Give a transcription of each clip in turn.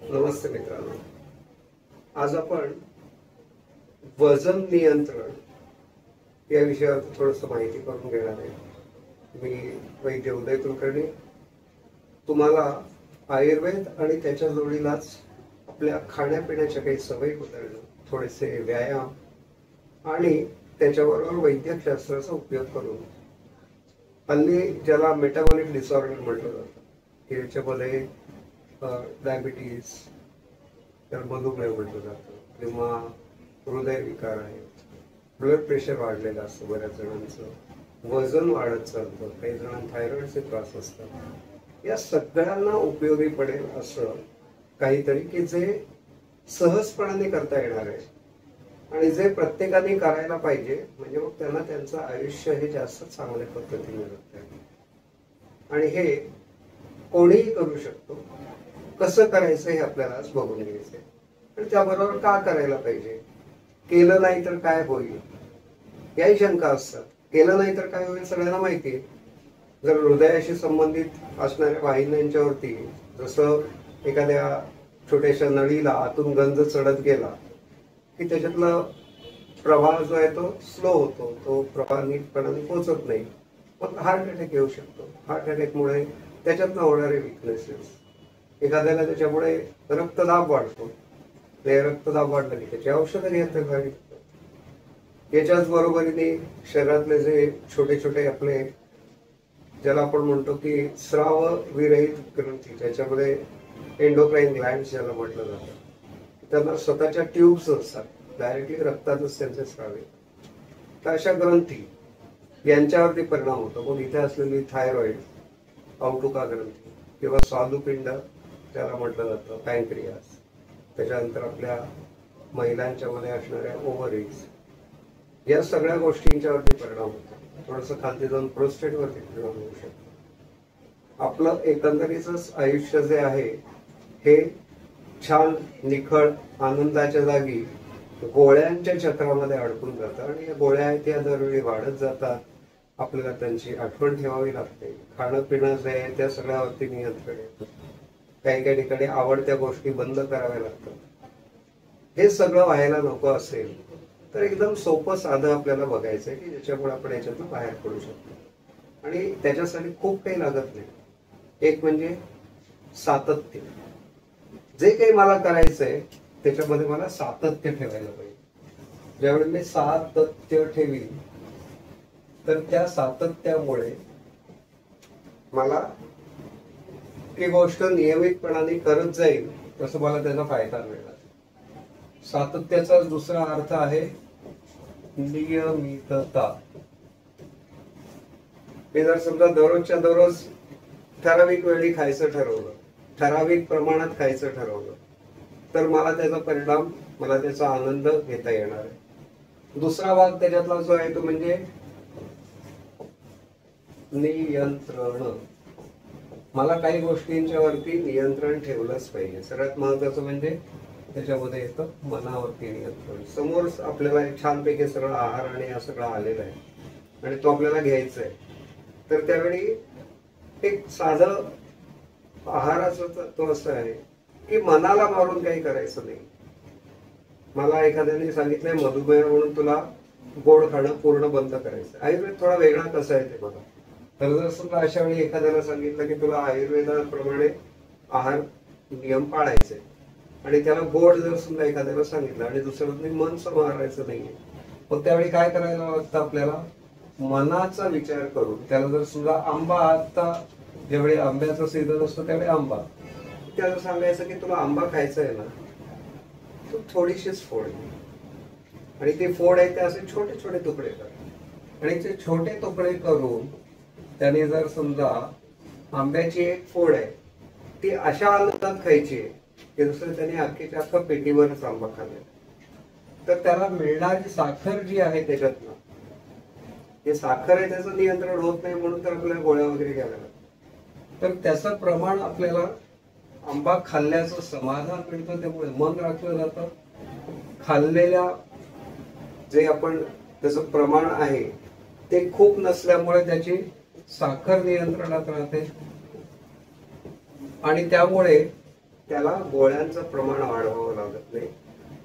नमस्ते मित्रांनो, आज आपण वजन नियंत्रण या विषयावर थोडंसं माहिती करून घेणार आहे. मी वैद्य उदय कुलकर्णी तुम्हाला आयुर्वेद आणि त्याच्या जोडीलाच आपल्या खाण्यापिण्याच्या काही सवयी बदलणं, थोडेसे व्यायाम आणि त्याच्याबरोबर वैद्यकशास्त्राचा उपयोग करून हल्ली ज्याला मेटाबॉलिक डिसऑर्डर म्हटलं जातं, याच्यामध्ये डायबिटीज, तर मधुमेह म्हटलं जातं, किंवा हृदयविकार आहेत, ब्लड प्रेशर वाढलेलं असतं, बऱ्याच जणांचं वजन वाढत चालतं, काही जणांना थायरॉइडचे त्रास असतात. या सगळ्यांना उपयोगी पडेल असं काहीतरी की जे सहजपणाने करता येणार आहे आणि जे प्रत्येकाने करायला पाहिजे, म्हणजे मग त्यांना त्यांचं आयुष्य हे जास्त चांगल्या पद्धतीने जगता येईल. आणि हे कोणीही करू शकतो. कसं करायचं हे आपल्याला आज बघून घ्यायचंय. आणि त्याबरोबर का करायला पाहिजे, केलं नाही तर काय होईल याही शंका असतात. केलं नाही तर काय होईल सगळ्यांना माहिती आहे. जर हृदयाशी संबंधित असणाऱ्या वाहिन्यांच्यावरती जसं एखाद्या छोट्याशा नळीला आतून गंज चढत गेला की त्याच्यातला प्रवाह जो आहे तो स्लो होतो, तो प्रवाह नीटपणाने पोहोचत नाही, मग हार्ट अटॅक येऊ शकतो. हार्ट अटॅकमुळे त्याच्यातनं होणारे विकनेसेस, एखाद्याला त्याच्यामुळे रक्तदाब वाढतो, ते रक्तदाब वाढलं की त्याची औषधं घ्यायला लागतात. याच्याच बरोबरीने शरीरातले जे छोटे छोटे आपले ज्याला आपण म्हणतो की स्राव विरहित ग्रंथी, त्याच्यामध्ये एंडोक्राईन ग्लँड ज्याला म्हटलं जातं, त्यांना स्वतःच्या ट्यूब्स असतात, डायरेक्टली रक्तातच त्यांचे स्राव येतात. तर अशा ग्रंथी यांच्यावरती परिणाम होतो. मग इथे असलेली थायरॉइड, औटुका ग्रंथी किंवा स्वादुपिंड त्याला म्हटलं जातं, पॅनक्रियास, त्याच्यानंतर आपल्या महिलांच्या मध्ये असणाऱ्या ओव्हरीज, या सगळ्या गोष्टींच्यावरती परिणाम होतो. थोडंसं खालती जाऊन प्रोस्टेटवरती परिणाम होऊ शकतो. आपलं एकंदरीतच आयुष्य जे आहे हे छान निखळ आनंदाच्या जागी गोळ्यांच्या चक्रामध्ये अडकून जातं. आणि या गोळ्या आहेत त्या दरवेळी वाढत जातात. आपल्याला त्यांची आठवण ठेवावी लागते. खाणं पिणं जे आहे त्या सगळ्यावरती नियंत्रण येतं. काही काही ठिकाणी आवडत्या गोष्टी बंद कराव्या लागतात. हे सगळं व्हायला नको असेल तर एकदम सोपं साधं आपल्याला बघायचं आहे की ज्याच्यामुळे आपण याच्यातून बाहेर पडू शकतो. आणि त्याच्यासाठी खूप काही लागत नाही. एक म्हणजे सातत्य. जे काही मला करायचंय त्याच्यामध्ये मला सातत्य ठेवायला पाहिजे. ज्यावेळी मी सातत्य ठेवीन तर त्या सातत्यामुळे मला ती गोष्ट नियमितपणाने करत जाईल, तसं मला त्याचा फायदा मिळणार. सातत्याचा दुसरा अर्थ आहे नियमितता. मी जर समजा दररोजच्या दररोज ठराविक वेळी खायचं ठरवलं, ठराविक प्रमाणात खायचं ठरवलं, तर मला त्याचा परिणाम, मला त्याचा आनंद घेता येणार आहे. दुसरा भाग त्याच्यातला जो आहे तो म्हणजे नियंत्रण. मला काही गोष्टींच्या वरती नियंत्रण ठेवलंच पाहिजे. सगळ्यात महत्वाचं म्हणजे त्याच्यामध्ये येतं मनावरती नियंत्रण. समोर आपल्याला एक छानपैकी सगळं आहार आणि हा सगळं आलेला आहे आणि तो आपल्याला घ्यायचा आहे, तर त्यावेळी एक साधं आहाराचं तत्व असं आहे की मनाला मारून काही करायचं नाही. मला एखाद्याने सांगितलंय मधुमेह म्हणून तुला गोड खाणं पूर्ण बंद करायचं. आयुर्वेद थोडा वेगळा कसा आहे ते बघा. तर जर समजा अशा वेळी एखाद्याला सांगितलं की तुला आयुर्वेदाप्रमाणे आहार नियम पाळायचे आणि त्याला गोड जर समजा एखाद्याला सांगितलं आणि दुसऱ्याने मन समारायचं नाहीये, मग त्यावेळी काय करायला लागतं आपल्याला, मनाचा विचार करून. त्याला जर समजा आंबा, आता ज्यावेळी आंब्याचा सीझन असतो त्यावेळी आंबा, त्याला सांगायचं की तुला आंबा खायचा आहे ना, तू थोडीशीच फोड आणि ते फोड आहे ते असे छोटे छोटे तुकडे कर. आणि ते छोटे तुकडे करून त्याने जर समजा आंब्याची एक फोड आहे ती अशा आनंदात खायची आहे की दुसरं त्याने अख्खीच्या अख्खा पेटीवरच आंबा खाल्ला, तर त्याला मिळणारी साखर जी आहे त्याच्यातनं, हे साखर आहे त्याचं नियंत्रण होत नाही, म्हणून तर आपल्याला गोळ्या वगैरे घ्याव्या लागतात. तर त्याचं प्रमाण आपल्याला आंबा खाल्ल्याचं समाधान मिळतं, त्यामुळे मन राखलं जातं. खाल्लेल्या जे आपण त्याचं प्रमाण आहे ते खूप नसल्यामुळे त्याची साखर नियंत्रणात राहते आणि त्यामुळे त्याला गोळ्यांचं प्रमाण वाढवावं लागत नाही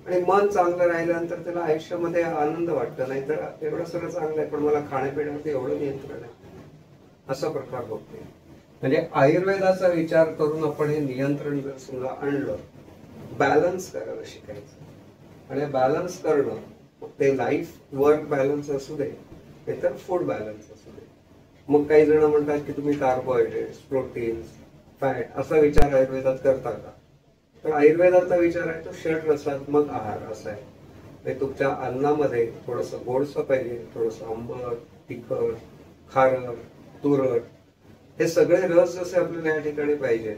आणि मन चांगलं राहिल्यानंतर त्याला आयुष्यामध्ये आनंद वाटतो. नाही तर एवढं सगळं चांगलं आहे पण मला खाण्यापिण्यावरती एवढं नियंत्रण आहे, असा प्रकार होत नाही. म्हणजे आयुर्वेदाचा विचार करून आपण हे नियंत्रण जर समजा आणलं, बॅलन्स करायला शिकायचं. आणि बॅलन्स करणं मग ते लाईफ वर्क बॅलन्स असू दे नाहीतर फूड बॅलन्स असू दे. मग काही जण म्हणतात की तुम्ही कार्बोहायड्रेट्स, प्रोटीन्स, फॅट असा विचार आयुर्वेदात करता का? तर आयुर्वेदाचा विचार आहे तो षडरसात्मक आहार असा आहे. म्हणजे तुमच्या अन्नामध्ये थोडंसं गोडसं पाहिजे, थोडंसं आंबट, तिखट, खारट, तुरट हे सगळे रस जसे आपल्याला या ठिकाणी पाहिजे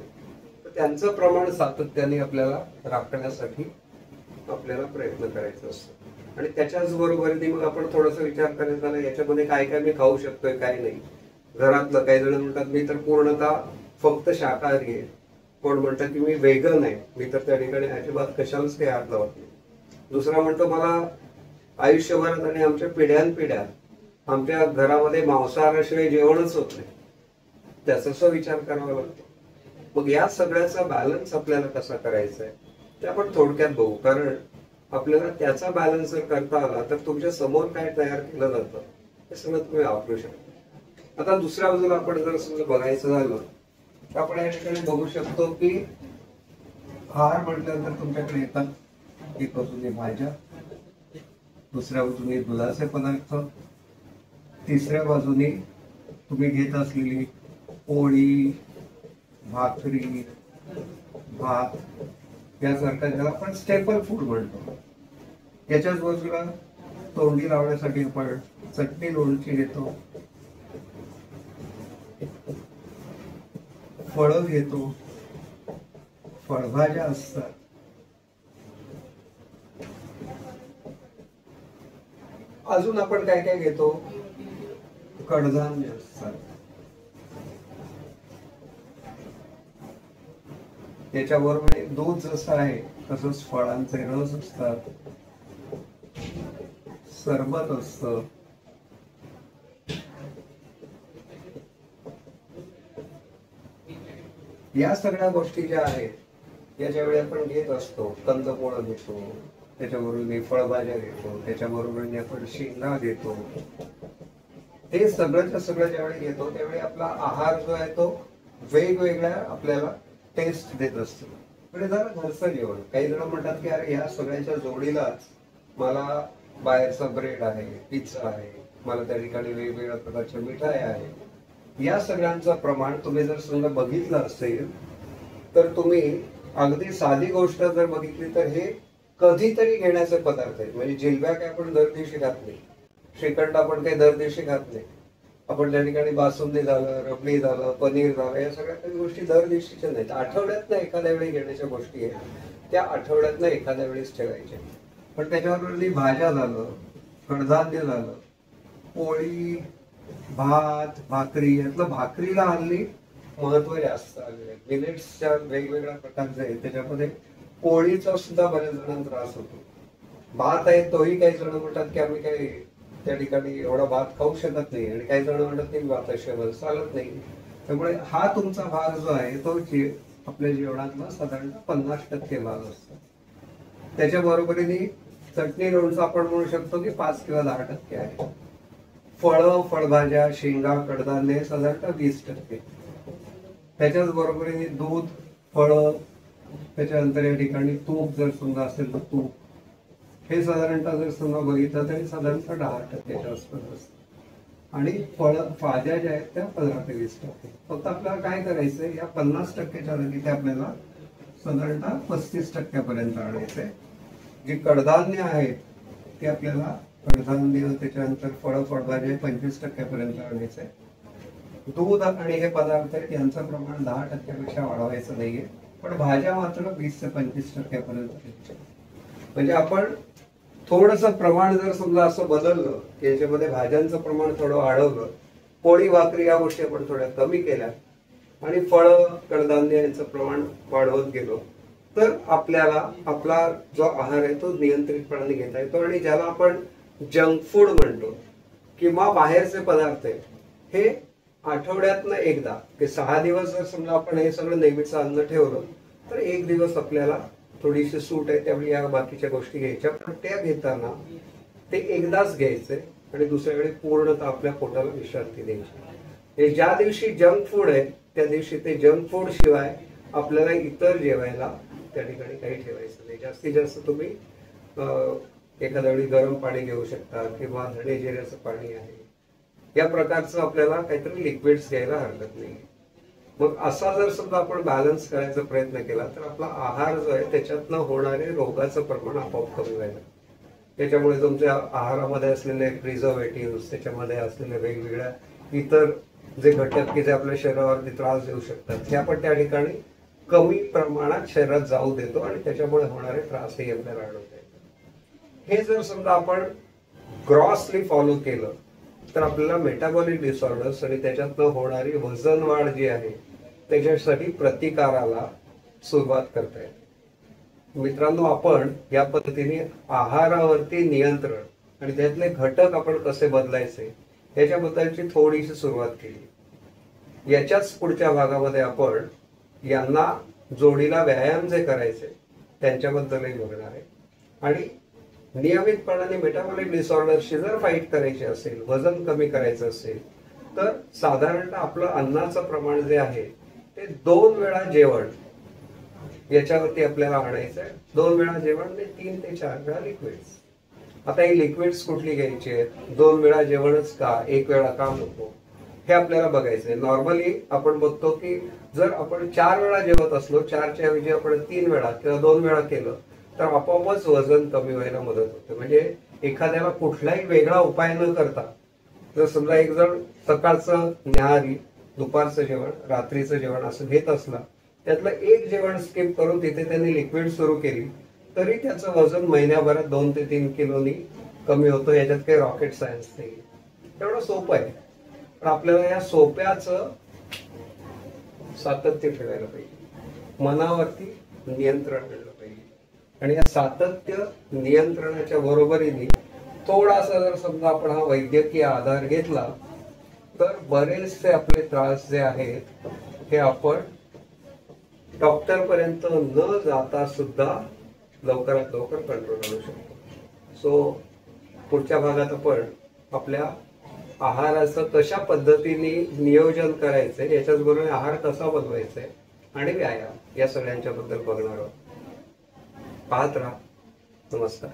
तर त्यांचं प्रमाण सातत्याने आपल्याला राखण्यासाठी आपल्याला प्रयत्न करायचा असतो. आणि त्याच्याच बरोबरीने मग आपण थोडासा विचार करायचा झाला याच्यामध्ये काय काय मी खाऊ शकतोय काय नाही. घरातलं काही जण म्हणतात मी तर पूर्णतः फक्त शाकाहारी आहे, कोण म्हणतात की मी वेगन आहे, मी तर त्या ठिकाणी अजिबात कशालाच काही हात लावत नाही. दुसरा म्हणतो मला आयुष्यभरात आणि आमच्या पिढ्यानपिढ्या आमच्या घरामध्ये मांसाहाराशिवाय जेवणच होत नाही, त्याचा विचार करावा लागतो. मग या सगळ्याचा बॅलन्स आपल्याला कसा करायचा आहे ते आपण थोडक्यात बघू. कारण आपल्याला त्याचा बॅलन्स जर करता आला तर तुमच्या समोर काय तयार केलं जातं हे सगळं तुम्ही वापरू शकता. आता दुसऱ्या बाजूला आपण जर समजा बघायचं झालं तर आपण या ठिकाणी बघू शकतो की आहार म्हटल्यानंतर तुमच्याकडे येतात एक बाजूने भाज्या, दुसऱ्या बाजूने दुधाचे पदार्थ, तिसऱ्या बाजूने तुम्ही घेत असलेली पोळी, भाकरी, भात यासारखा ज्याला आपण स्टेपल फूड म्हणतो. याच्याच बाजूला तोंडी लावण्यासाठी आपण चटणी लोणची घेतो, फळं घेतो, फळभाज्या असतात, अजून आपण काय काय घेतो, कडधान्य असतात, त्याच्याबरोबर दूध जसं आहे तसंच फळांचे रस असतात, सरबत असतं. या सगळ्या गोष्टी ज्या आहेत याच्या वेळी आपण घेत असतो. कंदपोळं घेतो, त्याच्याबरोबर फळभाज्या घेतो, त्याच्याबरोबर आपण शेंगा घेतो. हे सगळंच्या सगळं ज्यावेळी घेतो त्यावेळी आपला आहार जो आहे तो वेगवेगळ्या आपल्याला टेस्ट देत असतो. म्हणजे जरा घरचं जेवण. काही जण म्हणतात की अरे या सगळ्यांच्या जोडीलाच मला बाहेरचा ब्रेड आहे, पिझ्झा आहे, मला त्या ठिकाणी वेगवेगळ्या प्रकारच्या मिठाई आहे. या सगळ्यांचं प्रमाण तुम्ही जर समजा बघितलं असेल तर तुम्ही अगदी साधी गोष्ट जर बघितली तर हे कधीतरी घेण्याचे पदार्थ आहेत. म्हणजे जिलब्या काय आपण दर दिवशी खात नाही, श्रीखंड आपण काही दर दिवशी खात नाही. आपण त्या ठिकाणी बासुंदी झालं, रबडी झालं, पनीर झालं, या सगळ्या काही गोष्टी दर दिवशीच्या नाहीत. आठवड्यातनं एखाद्या वेळी घेण्याच्या गोष्टी आहेत त्या आठवड्यातनं एखाद्या वेळेस ठेवायच्या. पण त्याच्याबरोबर भाज्या झालं, कडधान्य झालं, पोळी, भात, भाकरी, यातलं भाकरीला हल्ली महत्व जास्त आलेलं आहे. मिलेट्सच्या वेगवेगळ्या प्रकारचे आहेत, त्याच्यामध्ये पोळीचा सुद्धा बऱ्याच जणांना त्रास होतो. भात आहे तोही काही जण म्हणतात की आम्ही काही त्या ठिकाणी एवढा भात खाऊ शकत नाही, आणि काही जण म्हणतात की भाताशिवाय चालत नाही. त्यामुळे हा तुमचा भाग जो आहे तो आपल्या जेवणातला साधारणतः 50% भाग असतो. त्याच्या बरोबरीने चटणी लोणचं आपण म्हणू शकतो की 5 किंवा 10% आहे. फळं, फळभाज्या, शेंगा, कडधान्य साधारणतः 20%. त्याच्याच बरोबरीने दूध, फळं, त्याच्यानंतर या ठिकाणी तूप जर समजा असेल तर तूप, हे साधारणतः जर समजा बघितलं तरी साधारणतः 10%च्या आसपास असतं. आणि भाज्या ज्या आहेत त्या 15 ते 20%. फक्त आपल्याला काय करायचंय या 50%च्या जागी ते आपल्याला साधारणतः 35% आणायचंय. जी कडधान्य आहेत ते आपल्याला कडधान्य, त्याच्यानंतर फळभाज्या 25% आणायचंय. दूध आणि हे पदार्थ आहेत यांचं प्रमाण 10%पेक्षा वाढवायचं नाहीये, पण भाज्या मात्र 20 ते 25% म्हणजे आपण थोडस प्रमाण जर समजा असं बदललं की याच्यामध्ये भाज्यांचं प्रमाण थोडं वाढवलं, पोळी भाकरी या गोष्टी आपण थोड्या कमी केल्या आणि फळं, कडधान्य यांचं प्रमाण वाढवत गेलो तर आपल्याला आपला जो आहार आहे तो नियंत्रितपणाने घेता येतो. आणि ज्याला आपण जंक फूड म्हणतो किंवा बाहेरचे पदार्थ आहेत हे आठवड्यातनं एकदा की 6 दिवस जर समजा आपण हे सगळं नेहमीचं अन्न ठेवलं तर एक दिवस आपल्याला थोडीशी सूट आहे, त्यामुळे या बाकीच्या गोष्टी घ्यायच्या, पण त्या घेताना ते एकदाच घ्यायचे आणि दुसऱ्या वेळी पूर्णतः आपल्या पोटाला विश्रांती द्यायची. हे ज्या दिवशी जंक फूड आहे त्या दिवशी ते जंक फूड शिवाय आपल्याला इतर जेवायला त्या ठिकाणी काही ठेवायचं नाही. जास्तीत जास्त तुम्ही एखाद्या वेळी गरम पाणी घेऊ शकता किंवा धणे जिऱ्याचं पाणी आहे, या प्रकारचं आपल्याला काहीतरी लिक्विड्स घ्यायला हरकत नाही. मग असा जर समजा आपण बॅलन्स करायचा प्रयत्न केला तर आपला आहार जो आहे त्याच्यातनं होणारे रोगाचं प्रमाण आपोआप कमी व्हायला. त्याच्यामुळे तुमच्या आहारामध्ये असलेले प्रिझर्वेटिव्ह, त्याच्यामध्ये असलेले वेगवेगळ्या इतर जे घटक की जे आपल्या शरीरावरती त्रास देऊ शकतात, हे आपण त्या ठिकाणी कमी प्रमाणात शरीरात जाऊ देतो आणि त्याच्यामुळे होणारे त्रासही आपल्याला अडवता येतात. हे जर समजा आपण ग्रॉसली फॉलो केलं तर आपल्याला मेटाबॉलिक डिसऑर्डर्स आणि त्याच्यातनं होणारी वजन वाढ जी आहे त्याच्यासाठी प्रतिकाराला सुरुवात करता येते. मित्रांनो, आपण या पद्धतीने आहारावरती नियंत्रण आणि त्यातले घटक आपण कसे बदलायचे याच्याबद्दलची थोडीशी सुरुवात केली. याच्याच पुढच्या भागामध्ये आपण यांना जोडीला व्यायाम जे करायचे त्यांच्याबद्दलही बघणार आहे. आणि नियमितपणाने मेटाबॉलिक डिसऑर्डरशी जर फाईट करायची असेल, वजन कमी करायचं असेल, तर साधारणतः आपलं अन्नाचं प्रमाण जे आहे ते 2 वेळा जेवण याच्यावरती आपल्याला आणायचं आहे. 2 वेळा जेवण म्हणजे 3 ते 4 वेळा लिक्विड्स. आता ही लिक्विड्स कुठली घ्यायची आहेत, 2 वेळा जेवणच का, 1 वेळा का नको, हे आपल्याला बघायचंय. नॉर्मली आपण बघतो की जर आपण 4 वेळा जेवत असलो, 4च्या ऐवजी आपण 3 वेळा किंवा 2 वेळा केलं तर आपोआपच वजन कमी व्हायला मदत होते. म्हणजे एखाद्याला कुठलाही वेगळा उपाय न करता जर समजा एक जण सकाळचं न्याहारी, दुपारचं जेवण, रात्रीचं जेवण असं घेत असला, त्यातलं एक जेवण स्किप करून तिथे त्यांनी लिक्विड सुरू केली तरी त्याचं वजन महिन्याभरात 2 ते 3 किलोनी कमी होतं. याच्यात काही रॉकेट सायन्स नाही, एवढं सोपं आहे. पण आपल्याला या सोप्याचं सातत्य ठेवायला पाहिजे, मनावरती नियंत्रण ठेवलं पाहिजे. आणि या सातत्य नियंत्रणाच्या बरोबरीने थोडासा जर समजा आपण हा वैद्यकीय आधार घेतला तर बरेचसे आपले त्रास जे आहेत हे आपण डॉक्टर पर्यंत न जाता सुद्धा लवकरात लवकर कंट्रोल आणू शकतो. सो पुढच्या भागात आपण आपल्या आहाराचं कशा पद्धतीने नियोजन करायचंय, याच्याच बरोबर आहार कसा बनवायचा आणि व्यायाम या सगळ्यांच्या बद्दल बघणार आहोत. पाहत राहा. नमस्कार.